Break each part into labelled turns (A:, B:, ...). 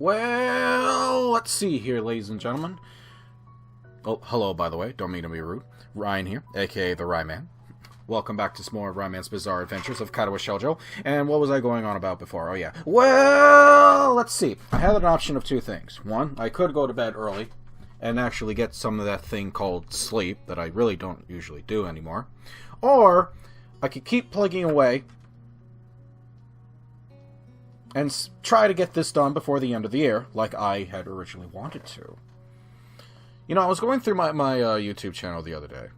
A: Well, let's see here, ladies and gentlemen. Oh, hello, by the way. Don't mean to be rude. Ryan here, aka the Ryeman. Welcome back to some more of Ryeman's Bizarre Adventures of Katawa Shoujo. And what was I going on about before? Oh, yeah. Well, let's see. I had an option of two things. One, I could go to bed early and actually get some of that thing called sleep that I really don't usually do anymore. Or I could keep plugging away and try to get this done before the end of the year, like I had originally wanted to. You know, I was going through my YouTube channel the other day.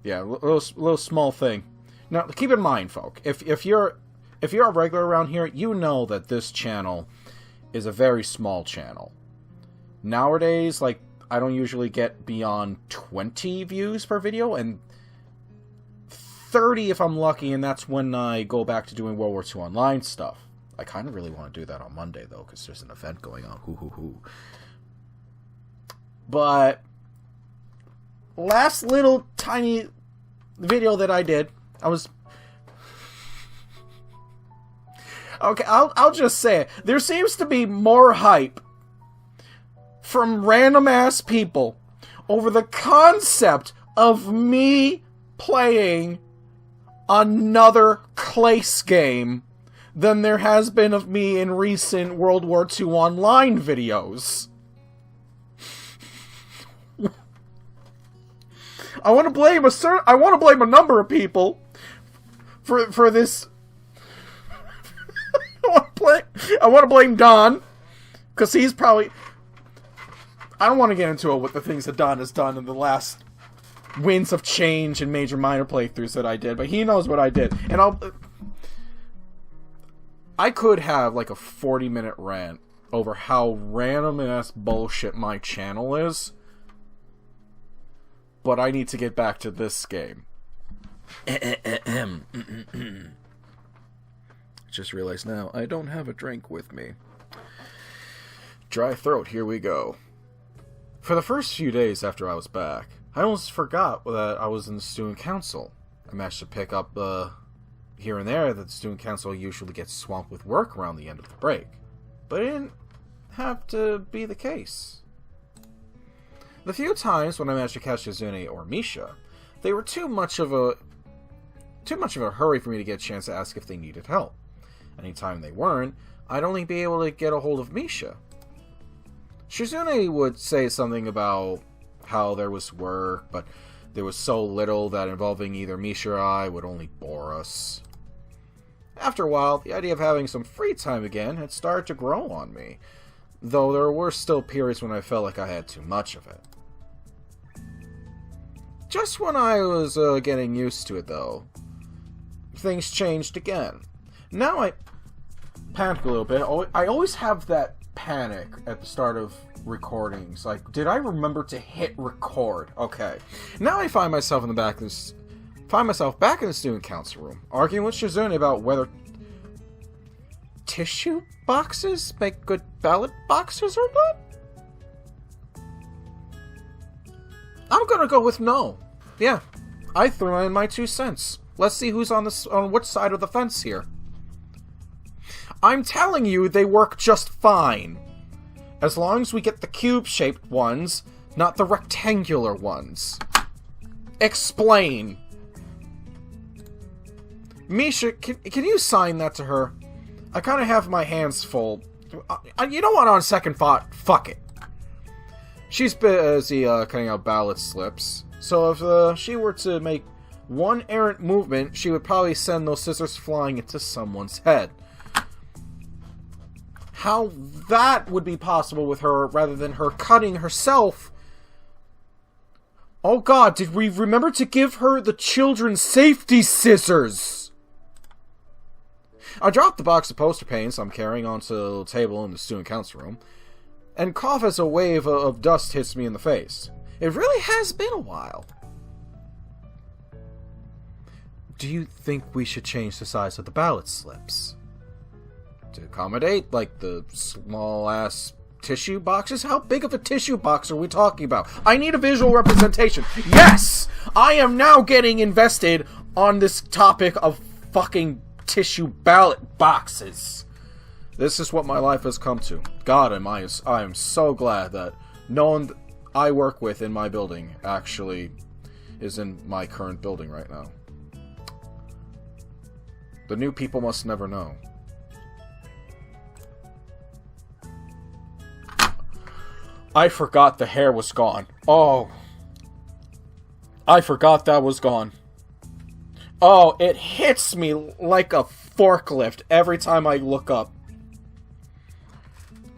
A: Yeah, little small thing. Now, keep in mind, folk, if you're a regular around here, you know that this channel is a very small channel. Nowadays, like, I don't usually get beyond 20 views per video, and 30 if I'm lucky, and that's when I go back to doing World War II Online stuff. I kind of really want to do that on Monday, though, because there's an event going on. Hoo. But last little tiny video that I did, I was... Okay, I'll just say it. There seems to be more hype from random-ass people over the concept of me playing another Clace game than there has been of me in recent World War II Online videos. I want to blame a number of people for this. I want to blame Don, because he's probably... I don't want to get into it with the things that Don has done in the last Winds of Change and Major Minor playthroughs that I did, but he knows what I did. And I could have like a 40-minute rant over how random-ass bullshit my channel is, but I need to get back to this game. Just realized now, I don't have a drink with me. Dry throat, here we go. For the first few days after I was back, I almost forgot that I was in the student council. I managed to pick up, here and there that the student council usually gets swamped with work around the end of the break. But it didn't have to be the case. The few times when I managed to catch Izune or Misha, they were too much of a hurry for me to get a chance to ask if they needed help. Anytime they weren't, I'd only be able to get a hold of Misha. Shizune would say something about how there was work, but there was so little that involving either Misha or I would only bore us. After a while, the idea of having some free time again had started to grow on me, though there were still periods when I felt like I had too much of it. Just when I was getting used to it, though, things changed again. Now I panic a little bit. I always have that panic at the start of recordings. Like, did I remember to hit record? Okay. Now I find myself back in the student council room, arguing with Shizune about whether tissue boxes make good ballot boxes or not. I'm gonna go with no. Yeah, I threw in my 2 cents. Let's see who's on which side of the fence here. I'm telling you, they work just fine. As long as we get the cube-shaped ones, not the rectangular ones. Explain. Misha, can you sign that to her? I kind of have my hands full. You know what, on second thought, fuck it. She's busy cutting out ballot slips, so if she were to make one errant movement, she would probably send those scissors flying into someone's head. How that would be possible with her, rather than her cutting herself. Oh god, did we remember to give her the children's safety scissors? I dropped the box of poster paints I'm carrying onto the table in the student council room, and cough as a wave of dust hits me in the face. It really has been a while. Do you think we should change the size of the ballot slips? To accommodate, like, the small-ass tissue boxes? How big of a tissue box are we talking about? I need a visual representation. Yes! I am now getting invested on this topic of fucking tissue ballot boxes. This is what my life has come to. God, I am so glad that no one I work with in my building actually is in my current building right now. The new people must never know. I forgot the hair was gone. Oh. I forgot that was gone. Oh, it hits me like a forklift every time I look up.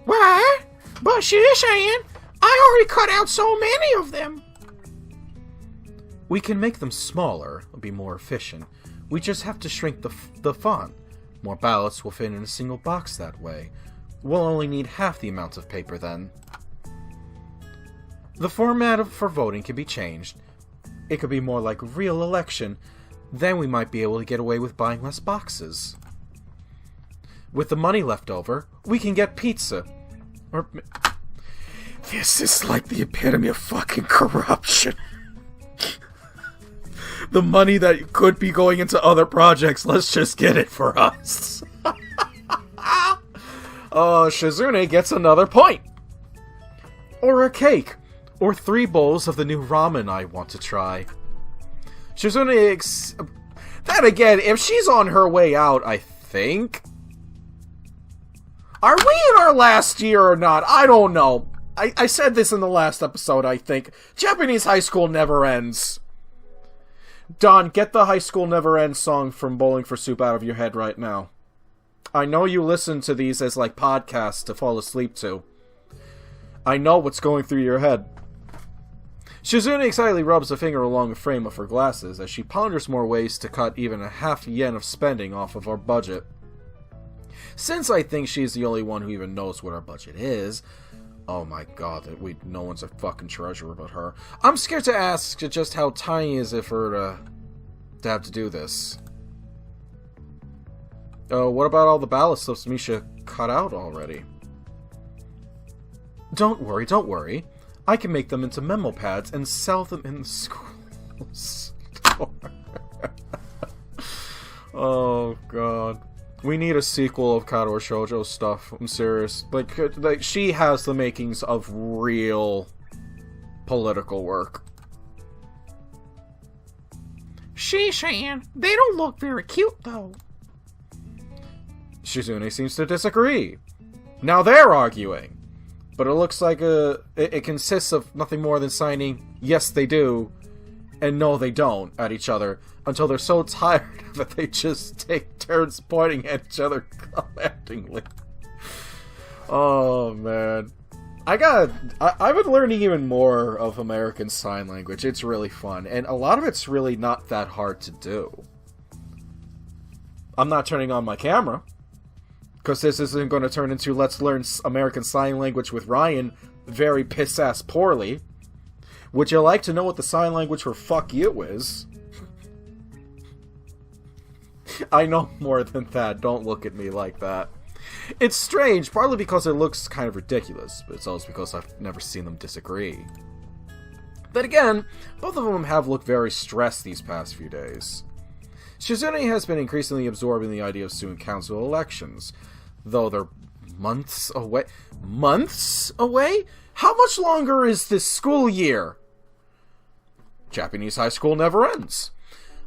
A: What? But she's saying, I already cut out so many of them. We can make them smaller, it'll be more efficient. We just have to shrink the font. More ballots will fit in a single box that way. We'll only need half the amount of paper then. The format for voting can be changed. It could be more like a real election. Then we might be able to get away with buying less boxes. With the money left over, we can get pizza. This is like the epitome of fucking corruption. The money that could be going into other projects, let's just get it for us. Oh, Shizune gets another point. Or a cake. Or 3 bowls of the new ramen I want to try. Shizune Then again, if she's on her way out, I think... Are we in our last year or not? I don't know. I said this in the last episode, I think. Japanese high school never ends. Don, get the High School Never Ends song from Bowling for Soup out of your head right now. I know you listen to these as, like, podcasts to fall asleep to. I know what's going through your head. Shizune excitedly rubs a finger along the frame of her glasses as she ponders more ways to cut even a half-yen of spending off of our budget. Since I think she's the only one who even knows what our budget is... Oh my god, no one's a fucking treasurer but her. I'm scared to ask just how tiny is it for her to have to do this. What about all the ballot slips Misha cut out already? Don't worry. I can make them into memo pads and sell them in the school store. Oh god. We need a sequel of Katawa Shoujo stuff. I'm serious. Like, she has the makings of real political work. She's saying they don't look very cute, though. Shizune seems to disagree. Now they're arguing. But it looks like it consists of nothing more than signing, yes they do, and no they don't, at each other, until they're so tired that they just take turns pointing at each other commentingly. Oh, man. I've been learning even more of American Sign Language. It's really fun, and a lot of it's really not that hard to do. I'm not turning on my camera, because this isn't going to turn into Let's Learn American Sign Language with Ryan very piss-ass poorly. Would you like to know what the sign language for fuck you is? I know more than that. Don't look at me like that. It's strange, partly because it looks kind of ridiculous, but it's also because I've never seen them disagree. Then again, both of them have looked very stressed these past few days. Shizune has been increasingly absorbing the idea of student council elections, though they're months away. Months away? How much longer is this school year? Japanese high school never ends.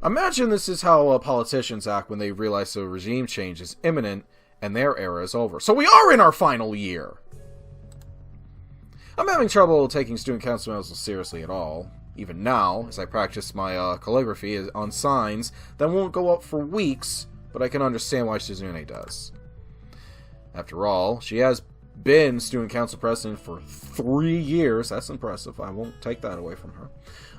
A: Imagine this is how politicians act when they realize a regime change is imminent and their era is over. So we are in our final year! I'm having trouble taking student council medals seriously at all. Even now, as I practice my calligraphy on signs that won't go up for weeks, but I can understand why Shizune does. After all, she has been student council president for 3 years. That's impressive. I won't take that away from her.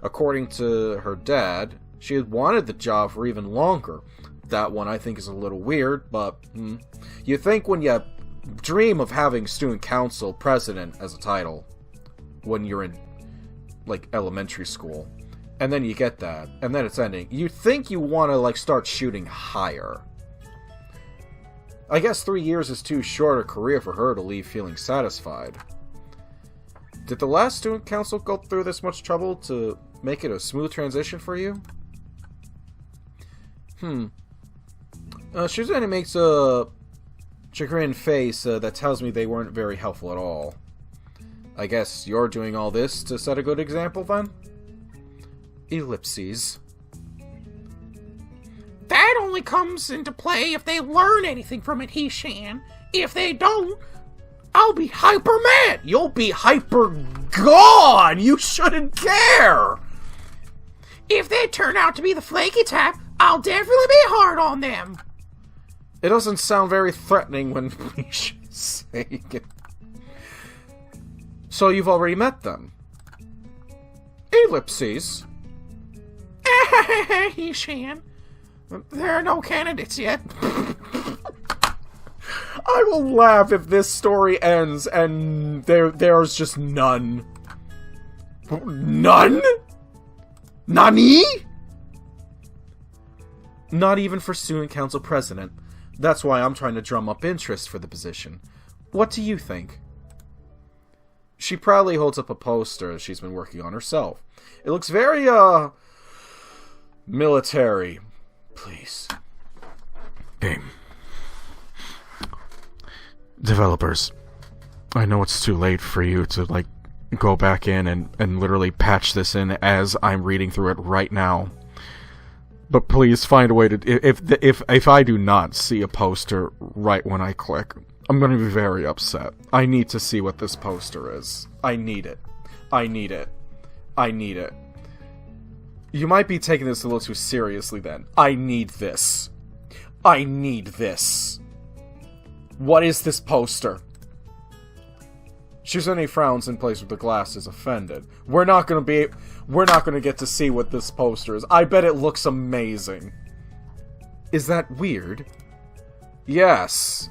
A: According to her dad, she had wanted the job for even longer. That one I think is a little weird, but you think when you dream of having student council president as a title when you're in, like, elementary school, and then you get that, and then it's ending, you think you want to, like, start shooting higher. I guess 3 years is too short a career for her to leave feeling satisfied. Did the last student council go through this much trouble to make it a smooth transition for you? Shizune makes a chagrined face that tells me they weren't very helpful at all. I guess you're doing all this to set a good example, then? Ellipses.
B: That only comes into play if they learn anything from it, He-Shan. If they don't, I'll be hyper mad.
A: You'll be hyper gone! You shouldn't care!
B: If they turn out to be the flaky type, I'll definitely be hard on them.
A: It doesn't sound very threatening when Misha's saying it. So you've already met them? Ellipses.
B: He-Shan. There are no candidates yet.
A: I will laugh if this story ends and there's just none. None? Nani? Not even for student council president. That's why I'm trying to drum up interest for the position. What do you think? She proudly holds up a poster she's been working on herself. It looks very, military. Please. Game. Developers, I know it's too late for you to, like, go back in and literally patch this in as I'm reading through it right now. But please find a way to... If I do not see a poster right when I click, I'm going to be very upset. I need to see what this poster is. I need it. I need it. I need it. You might be taking this a little too seriously then. I need this. I need this. What is this poster? Shizune frowns in place with the glasses, offended. We're not gonna get to see what this poster is. I bet it looks amazing. Is that weird? Yes.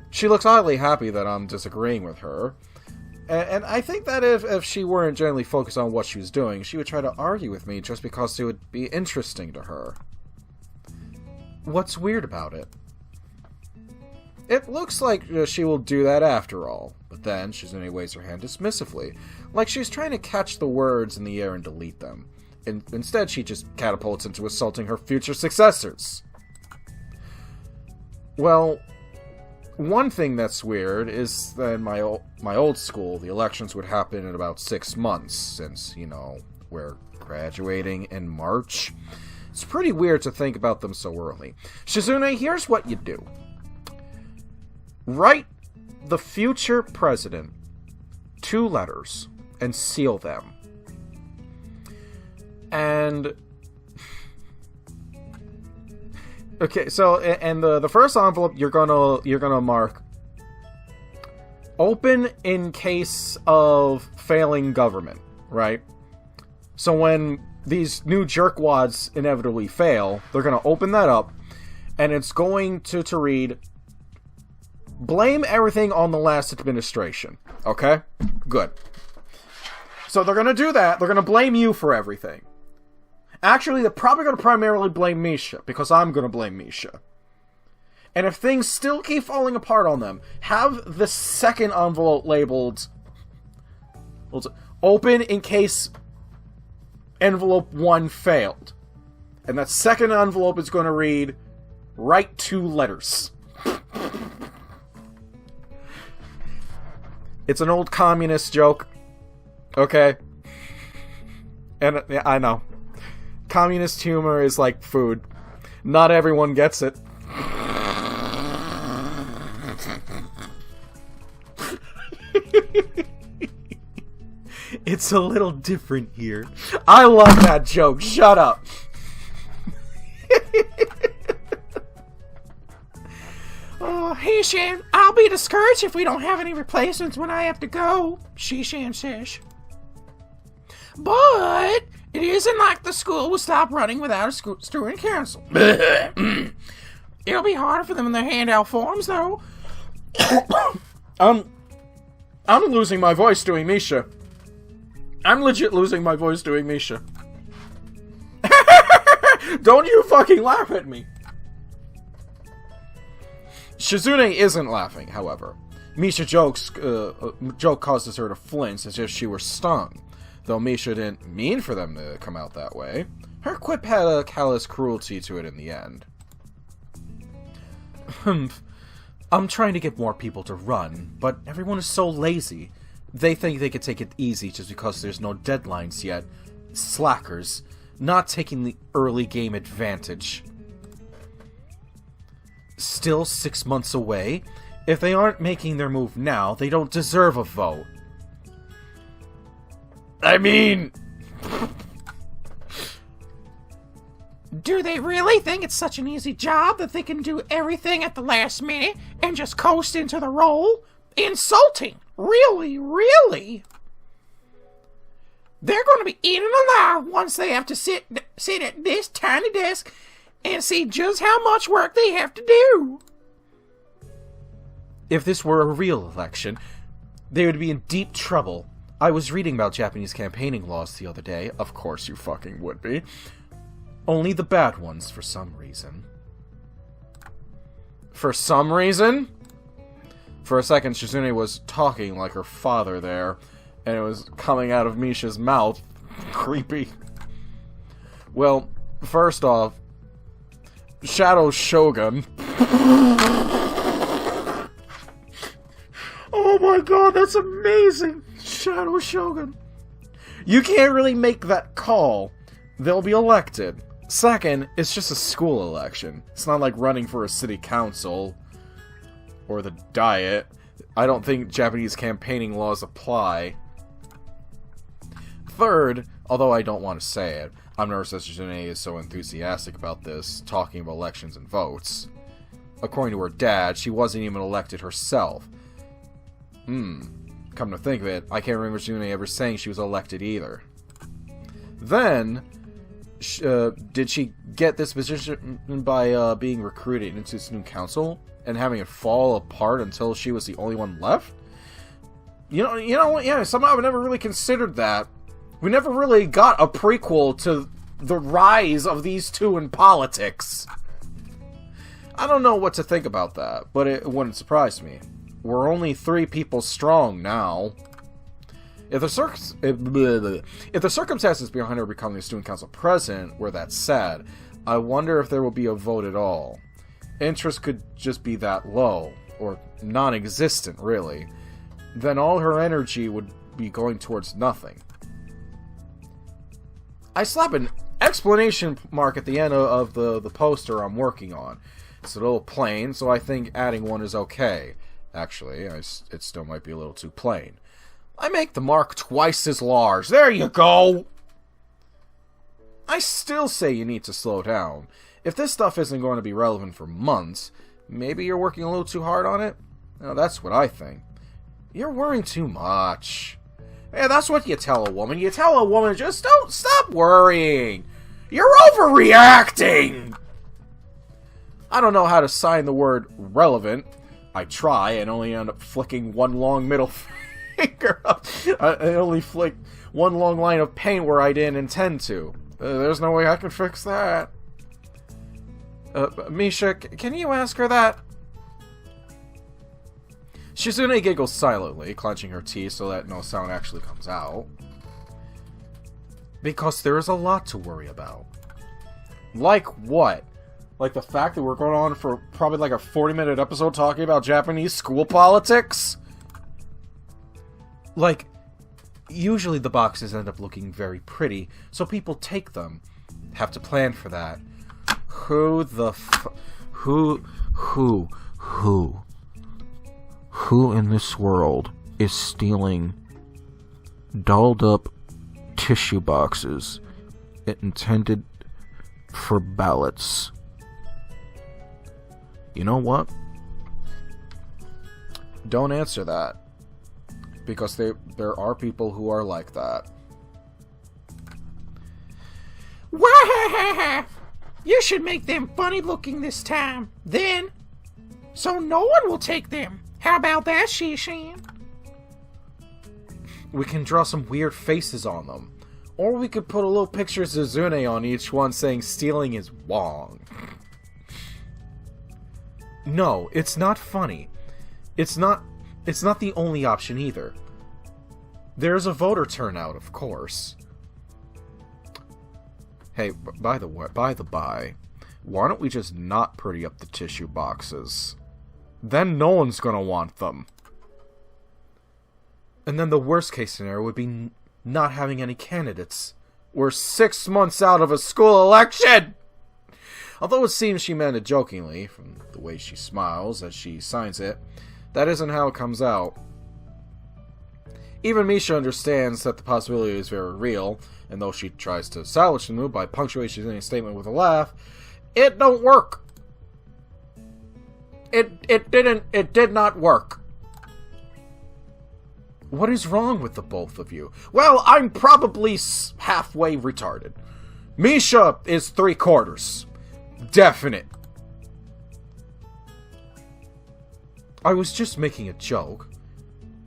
A: She looks oddly happy that I'm disagreeing with her. And I think that if she weren't generally focused on what she was doing, she would try to argue with me just because it would be interesting to her. What's weird about it? It looks like she will do that after all, but then Shizune waves her hand dismissively, like she's trying to catch the words in the air and delete them. Instead, she just catapults into assaulting her future successors. Well, one thing that's weird is that in my old school, the elections would happen in about 6 months, since, you know, we're graduating in March. It's pretty weird to think about them so early. Shizune, here's what you do. Write the future president 2 letters and seal them. And okay, so and the first envelope you're gonna mark open in case of failing government, right? So when these new jerkwads inevitably fail, they're gonna open that up, and it's going to read, blame everything on the last administration. Okay? Good. So they're gonna do that. They're gonna blame you for everything. Actually, they're probably gonna primarily blame Misha, because I'm gonna blame Misha. And if things still keep falling apart on them, have the second envelope labeled open in case envelope 1 failed. And that second envelope is gonna read, write 2 letters. It's an old communist joke. Okay? And yeah, I know. Communist humor is like food. Not everyone gets it. It's a little different here. I love that joke. Shut up.
B: Oh, He-Shan, I'll be discouraged if we don't have any replacements when I have to go, She-Shan says. But it isn't like the school will stop running without a student council. It'll be harder for them in their handout forms, though.
A: I'm losing my voice doing Misha. I'm legit losing my voice doing Misha. Don't you fucking laugh at me. Shizune isn't laughing, however. Misha joke causes her to flinch as if she were stung. Though Misha didn't mean for them to come out that way, her quip had a callous cruelty to it in the end. I'm trying to get more people to run, but everyone is so lazy. They think they could take it easy just because there's no deadlines yet. Slackers, not taking the early game advantage. Still 6 months away. If they aren't making their move now, they don't deserve a vote. I mean...
B: Do they really think it's such an easy job that they can do everything at the last minute and just coast into the role? Insulting! Really, really? They're going to be eaten alive once they have to sit at this tiny desk and see just how much work they have to do.
A: If this were a real election, they would be in deep trouble. I was reading about Japanese campaigning laws the other day. Of course you fucking would be. Only the bad ones, for some reason. For some reason? For a second, Shizune was talking like her father there, and it was coming out of Misha's mouth. Creepy. Well, first off, Shadow Shogun. Oh my god, that's amazing! Shadow Shogun. You can't really make that call. They'll be elected. Second, it's just a school election. It's not like running for a city council. Or the Diet. I don't think Japanese campaigning laws apply. Third, although I don't want to say it, I'm nervous that Shizune is so enthusiastic about this, talking about elections and votes. According to her dad, she wasn't even elected herself. Come to think of it, I can't remember Shizune ever saying she was elected either. Then, did she get this position by being recruited into this new council and having it fall apart until she was the only one left? You know, yeah, somehow I've never really considered that. We never really got a prequel to the rise of these two in politics. I don't know what to think about that, but it wouldn't surprise me. We're only 3 people strong now. If the circumstances behind her becoming the student council president were that sad, I wonder if there will be a vote at all. Interest could just be that low, or non-existent, really. Then all her energy would be going towards nothing. I slap an exclamation mark at the end of the poster I'm working on. It's a little plain, so I think adding one is okay. Actually, it still might be a little too plain. I make the mark twice as large. There you go! I still say you need to slow down. If this stuff isn't going to be relevant for months, maybe you're working a little too hard on it? Now, that's what I think. You're worrying too much. Yeah, that's what you tell a woman. You tell a woman, just don't stop worrying. You're overreacting! I don't know how to sign the word relevant. I try and only end up flicking one long middle finger up. I only flick one long line of paint where I didn't intend to. There's no way I can fix that. Misha, can you ask her that? Shizune giggles silently, clenching her teeth so that no sound actually comes out. Because there is a lot to worry about. Like what? Like the fact that we're going on for probably like a 40-minute episode talking about Japanese school politics? Like, usually the boxes end up looking very pretty, so people take them. Have to plan for that. Who in this world is stealing dolled up tissue boxes intended for ballots? You know what? Don't answer that. Because there are people who are like that.
B: Wah-ha-ha-ha! You should make them funny looking this time. Then, so no one will take them. How about that, Shishin?
A: We can draw some weird faces on them. Or we could put a little picture of Zuzune on each one saying stealing is wrong. No, it's not funny. It's not the only option either. There's a voter turnout, of course. Hey, by the by, why don't we just not pretty up the tissue boxes? Then no one's gonna want them. And then the worst case scenario would be not having any candidates. We're 6 months out of a school election! Although it seems she meant it jokingly, from the way she smiles as she signs it, that isn't how it comes out. Even Misha understands that the possibility is very real, and though she tries to salvage the mood by punctuating any statement with a laugh, it don't work. It did not work. What is wrong with the both of you? Well, I'm probably halfway retarded. Misha is 3/4. Definite. I was just making a joke.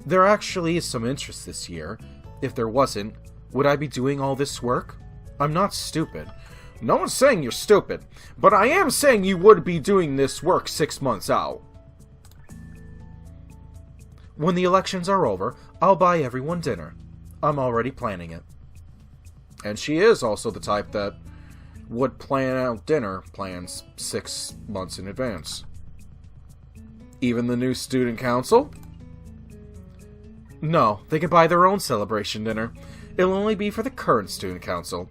A: There actually is some interest this year. If there wasn't, would I be doing all this work? I'm not stupid. No one's saying you're stupid, but I am saying you would be doing this work 6 months out. When the elections are over, I'll buy everyone dinner. I'm already planning it. And she is also the type that would plan out dinner plans 6 months in advance. Even the new student council? No, they can buy their own celebration dinner. It'll only be for the current student council.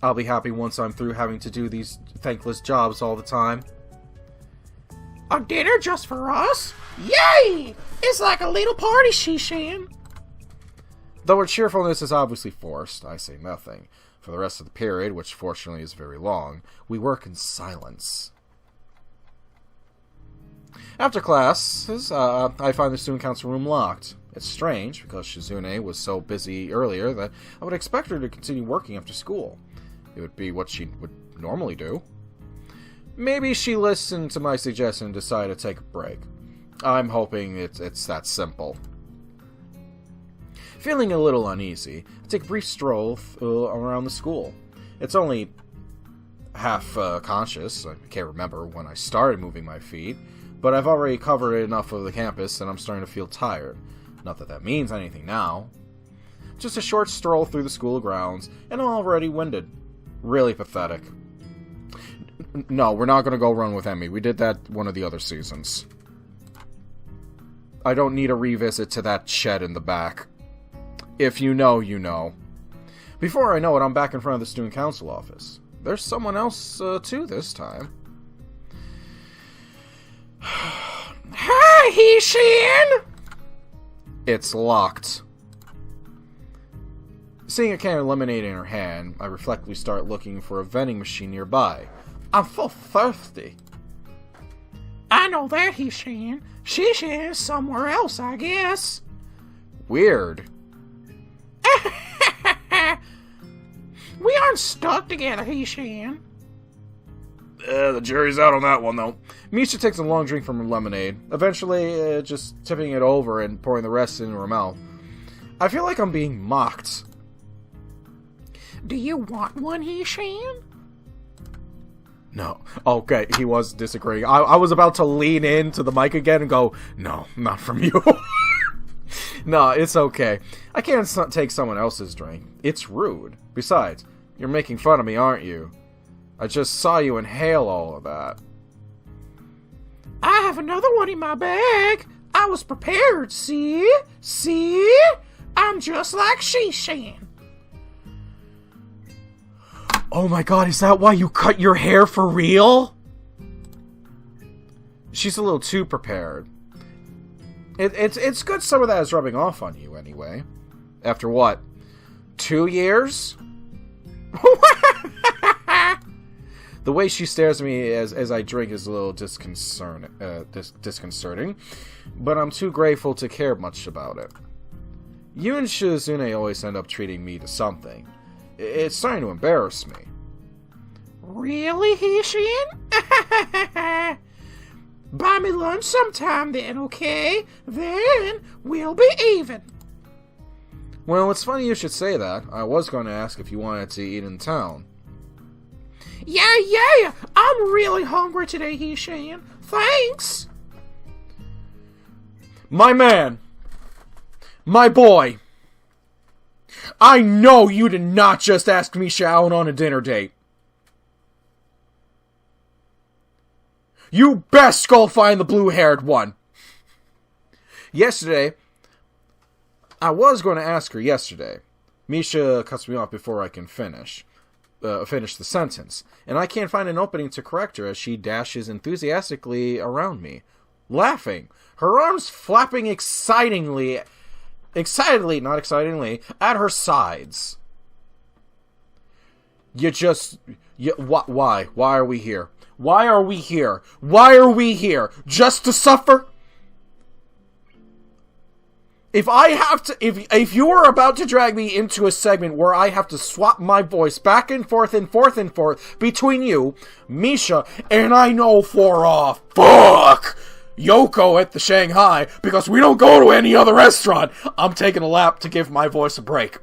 A: I'll be happy once I'm through having to do these thankless jobs all the time.
B: A dinner just for us? Yay! It's like a little party, Shishan.
A: Though her cheerfulness is obviously forced, I say nothing. For the rest of the period, which fortunately is very long, we work in silence. After classes, I find the student council room locked. It's strange, because Shizune was so busy earlier that I would expect her to continue working after school. It would be what she would normally do. Maybe she listened to my suggestion and decided to take a break. I'm hoping it's that simple. Feeling a little uneasy, I take a brief stroll around the school. It's only half conscious. I can't remember when I started moving my feet, but I've already covered enough of the campus and I'm starting to feel tired. Not that that means anything now. Just a short stroll through the school grounds, and I'm already winded. Really pathetic. No, we're not going to go run with Emmy. We did that one of the other seasons. I don't need a revisit to that shed in the back. If you know, you know. Before I know it, I'm back in front of the student council office. There's someone else, too, this time.
B: Hi, Hishin!
A: It's locked. Seeing a can of lemonade in her hand, I reflectively start looking for a vending machine nearby. I'm so thirsty.
B: I know that, Hishin. Shishin is somewhere else, I guess.
A: Weird.
B: We aren't stuck together, Hishin.
A: The jury's out on that one, though. Misha takes a long drink from her lemonade, eventually just tipping it over and pouring the rest into her mouth. I feel like I'm being mocked.
B: Do you want one, Hishin?
A: No. Okay, he was disagreeing. I was about to lean into the mic again and go, no, not from you. No, it's okay. I can't take someone else's drink. It's rude. Besides, you're making fun of me, aren't you? I just saw you inhale all of that.
B: I have another one in my bag. I was prepared, see? See? I'm just like Shishin.
A: Oh my god, is that why you cut your hair for real? She's a little too prepared. It's good some of that is rubbing off on you anyway. After what? 2 years? The way she stares at me as I drink is a little disconcerting, but I'm too grateful to care much about it. You and Shizune always end up treating me to something. It's starting to embarrass me.
B: Really, Hishin? Buy me lunch sometime then, okay? Then we'll be even.
A: Well, it's funny you should say that. I was going to ask if you wanted to eat in town.
B: Yeah, I'm really hungry today, Hishin. Thanks.
A: My man! My boy! I know you did not just ask Misha out on a dinner date. You best go find the blue-haired one. Yesterday, I was going to ask her yesterday. Misha cuts me off before I can finish the sentence, and I can't find an opening to correct her as she dashes enthusiastically around me, laughing, her arms flapping excitedly, not excitingly, at her sides. Why? Why are we here? Why are we here? Why are we here? Just to suffer? If you are about to drag me into a segment where I have to swap my voice back and forth between you, Misha, and I know for a fuck Yoko at the Shanghai, because we don't go to any other restaurant, I'm taking a lap to give my voice a break.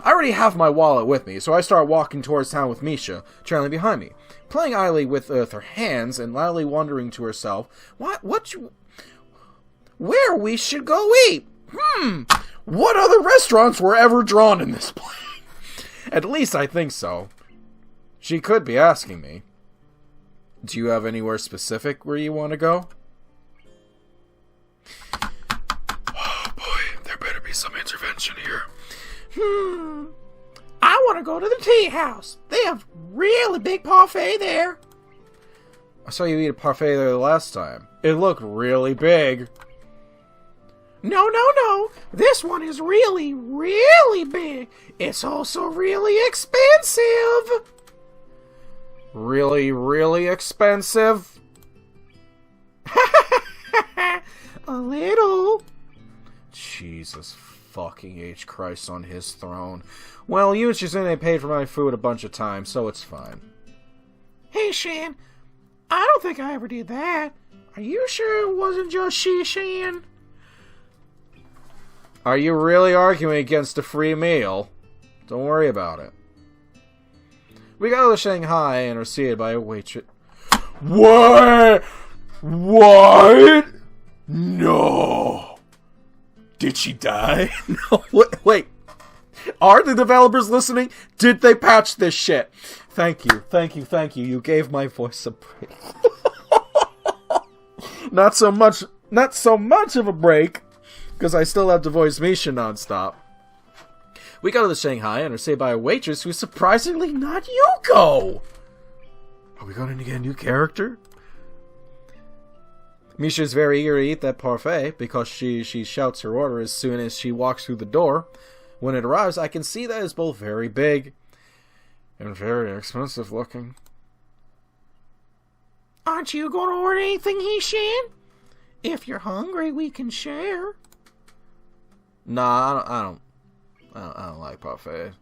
A: I already have my wallet with me, so I start walking towards town with Misha, trailing behind me, playing idly with her hands and loudly wondering to herself, where we should go eat. What other restaurants were ever drawn in this place? At least I think so. She could be asking me. Do you have anywhere specific where you want to go? Oh boy, there better be some intervention here.
B: I want to go to the tea house. They have really big parfait there.
A: I saw you eat a parfait there the last time. It looked really big.
B: No. This one is really, really big. It's also really expensive.
A: Really, really expensive?
B: A little.
A: Jesus fucking H. Christ on his throne. Well, you and Shizune paid for my food a bunch of times, so it's fine.
B: Hey, Shan. I don't think I ever did that. Are you sure it wasn't just she, Shan?
A: Are you really arguing against a free meal? Don't worry about it. We got to Shanghai and are seated by a waitress. What? No. Did she die? No. Wait. Are the developers listening? Did they patch this shit? Thank you. You gave my voice a break. Not so much of a break, because I still have to voice Misha nonstop. We go to the Shanghai and are saved by a waitress who's surprisingly not Yuko! Are we going to get a new character? Misha is very eager to eat that parfait because she shouts her order as soon as she walks through the door. When it arrives, I can see that it's both very big and very expensive looking.
B: Aren't you going to order anything, He-Shan? If you're hungry, we can share.
A: Nah, I don't like parfait.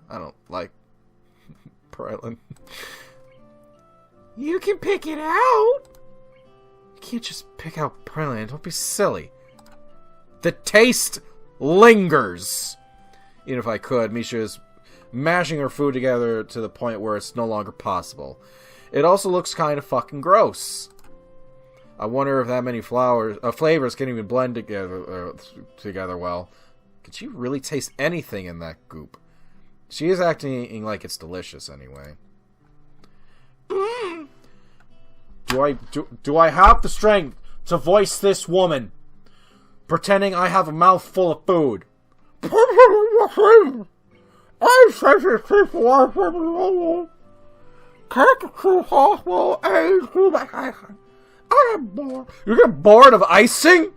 A: I don't like praline.
B: You can pick it out.
A: You can't just pick out praline. Don't be silly. The taste lingers. Even if I could, Misha is mashing her food together to the point where it's no longer possible. It also looks kind of fucking gross. I wonder if that many flavors can even blend together well. Could she really taste anything in that goop? She is acting like it's delicious anyway. Do I have the strength to voice this woman, pretending I have a mouthful of food? You get bored of icing?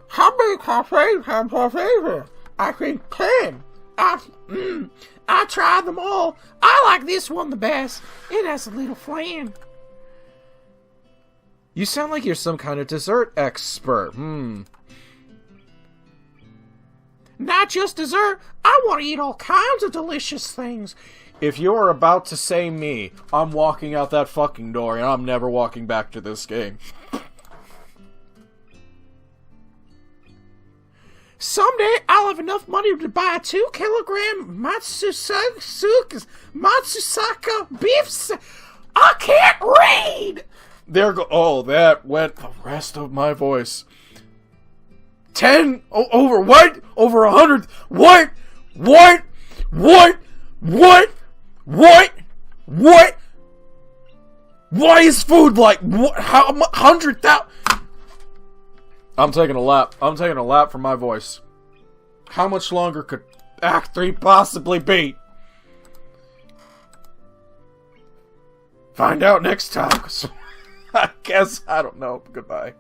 B: How many cafes have parfait? I think 10. I tried them all. I like this one the best. It has a little flan.
A: You sound like you're some kind of dessert expert.
B: Not just dessert. I want to eat all kinds of delicious things.
A: If you're about to say me, I'm walking out that fucking door and I'm never walking back to this game.
B: Someday I'll have enough money to buy a 2-kilogram Matsusaka beef. I can't read!
A: That went the rest of my voice. 10? Over what? Over 100? What? Why is food like what? How 100,000? I'm taking a lap. I'm taking a lap for my voice. How much longer could Act 3 possibly be? Find out next time. I guess I don't know. Goodbye.